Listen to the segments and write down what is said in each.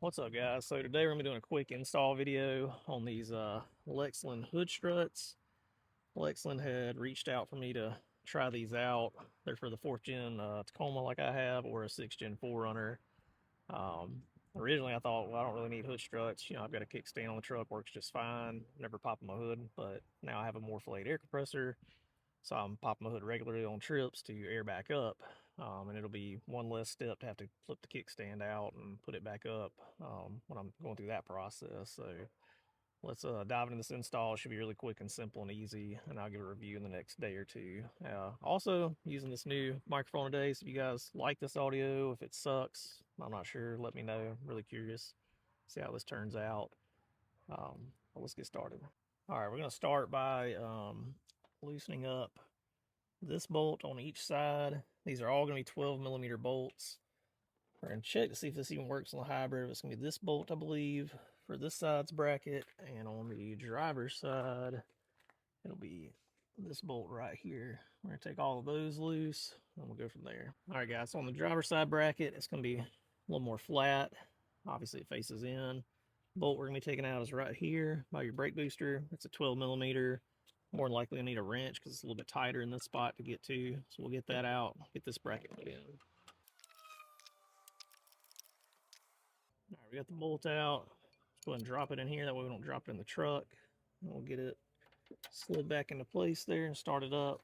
What's up, guys? So today we're going to be doing a quick install video on these Lexland hood struts. Lexland had reached out for me to try these out. They're for the 4th gen Tacoma like I have, or a 6th gen 4runner. Originally I thought, well, I don't really need hood struts. You know, I've got a kickstand on the truck, works just fine. Never popping my hood, but now I have a more flayed air compressor. So I'm popping my hood regularly on trips to air back up. And it'll be one less step to have to flip the kickstand out and put it back up when I'm going through that process. So let's dive into this install. It should be really quick and simple and easy, and I'll give a review in the next day or two. Also, using this new microphone today, so if you guys like this audio, if it sucks, I'm not sure, let me know. I'm really curious, see how this turns out. But let's get started. All right, we're going to start by loosening up this bolt on each side. These are all going to be 12 millimeter bolts. We're going to check to see if this even works on the hybrid. It's going to be this bolt, I believe, for this side's bracket, and on the driver's side, it'll be this bolt right here. We're going to take all of those loose, and we'll go from there. All right, guys, so on the driver's side bracket, it's going to be a little more flat. Obviously, it faces in. Bolt we're going to be taking out is right here by your brake booster. It's a 12 millimeter. More than likely, I need a wrench because it's a little bit tighter in this spot to get to. So we'll get that out, get this bracket put in. All right, we got the bolt out. Let's go ahead and drop it in here. That way we don't drop it in the truck. And we'll get it slid back into place there and start it up.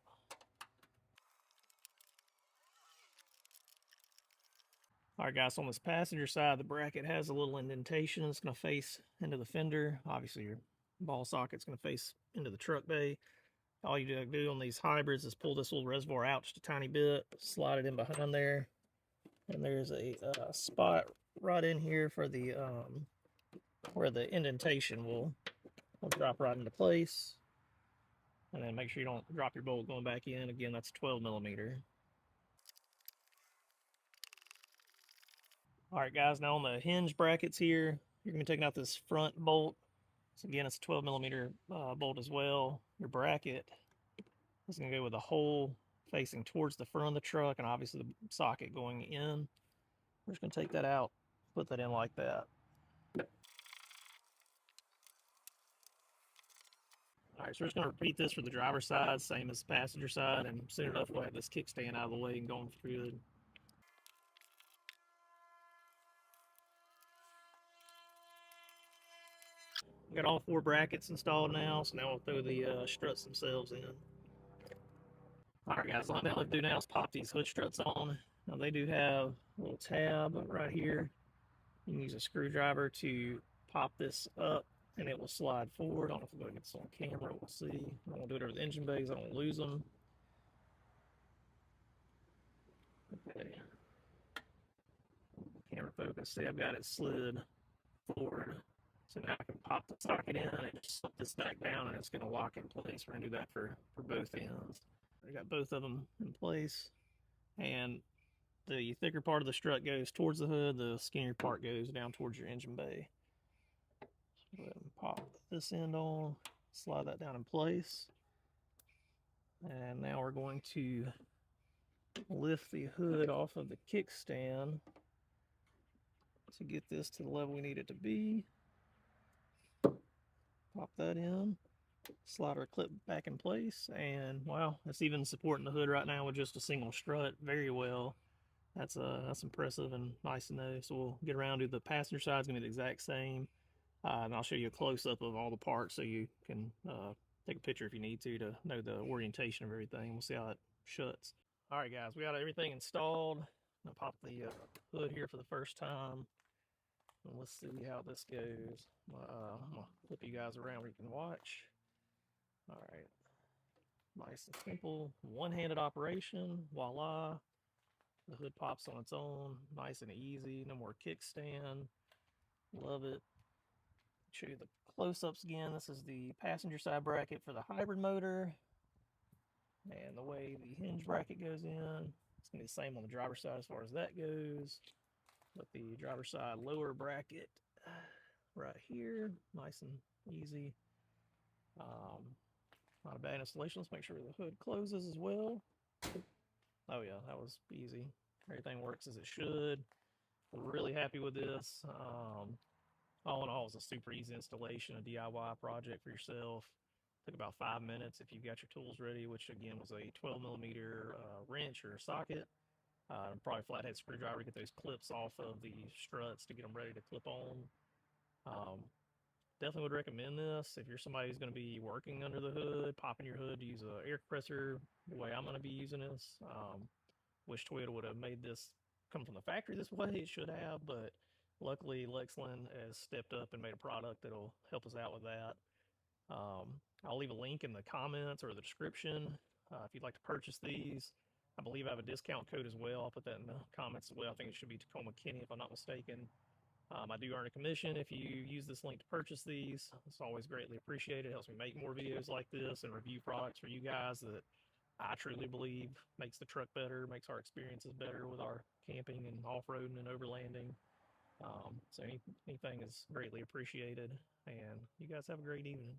All right, guys, so on this passenger side, the bracket has a little indentation. It's going to face into the fender. Obviously, your ball socket's going to face into the truck bay. All you do on these hybrids is pull this little reservoir out just a tiny bit, slide it in behind there, and there's a spot right in here for the where the indentation will drop right into place. And then make sure you don't drop your bolt going back in. Again, that's 12 millimeter. All right, guys, now on the hinge brackets here, you're going to be taking out this front bolt. So again, it's a 12 millimeter bolt as well. Your bracket is going to go with a hole facing towards the front of the truck, and obviously the socket going in. We're just going to take that out, put that in like that. All right, so we're just going to repeat this for the driver's side, same as the passenger side, and soon enough we'll have this kickstand out of the way and going through it. We got all 4 brackets installed now, so now we'll throw the struts themselves in. Alright guys, all I'm going to do now is pop these hood struts on. Now they do have a little tab right here. You can use a screwdriver to pop this up and it will slide forward. I don't know if we'll go get this on camera, we'll see. I won't do it over the engine bays, I don't lose them. Okay. Camera focus, see I've got it slid forward. So now I can pop the socket in and just slip this back down and it's going to lock in place. We're going to do that for both ends. I got both of them in place. And the thicker part of the strut goes towards the hood, the skinnier part goes down towards your engine bay. So go ahead and pop this end on, slide that down in place. And now we're going to lift the hood off of the kickstand to get this to the level we need it to be. Pop that in, slide our clip back in place, and wow, it's even supporting the hood right now with just a single strut very well. That's impressive and nice to know. So we'll get around to the passenger side. It's going to be the exact same, and I'll show you a close-up of all the parts so you can take a picture if you need to know the orientation of everything. We'll see how it shuts. All right, guys, we got everything installed. I'll pop the hood here for the first time. And let's see how this goes. I'm gonna flip you guys around where you can watch. All right, nice and simple, one-handed operation. Voila, the hood pops on its own, nice and easy. No more kickstand. Love it. Show you the close-ups again. This is the passenger side bracket for the hybrid motor, and the way the hinge bracket goes in, it's gonna be the same on the driver's side as far as that goes. But the driver's side lower bracket right here, nice and easy. Not a bad installation. Let's make sure the hood closes as well. Oh yeah, that was easy. Everything works as it should. Really happy with this. All in all, it was a super easy installation, a DIY project for yourself. Took about 5 minutes if you've got your tools ready, which again was a 12 millimeter wrench or socket. Probably flathead screwdriver to get those clips off of the struts to get them ready to clip on. Um, Definitely would recommend this if you're somebody who's going to be working under the hood, popping your hood to use an air compressor the way I'm going to be using this. Wish Toyota would have made this come from the factory this way. It should have, but luckily Lexland has stepped up and made a product that'll help us out with that. I'll leave a link in the comments or the description if you'd like to purchase these. I believe I have a discount code as well. I'll put that in the comments as well. I think it should be Tacoma Kenny if I'm not mistaken. I do earn a commission if you use this link to purchase these. It's always greatly appreciated. It helps me make more videos like this and review products for you guys that I truly believe makes the truck better, makes our experiences better with our camping and off-roading and overlanding. So anything is greatly appreciated. And you guys have a great evening.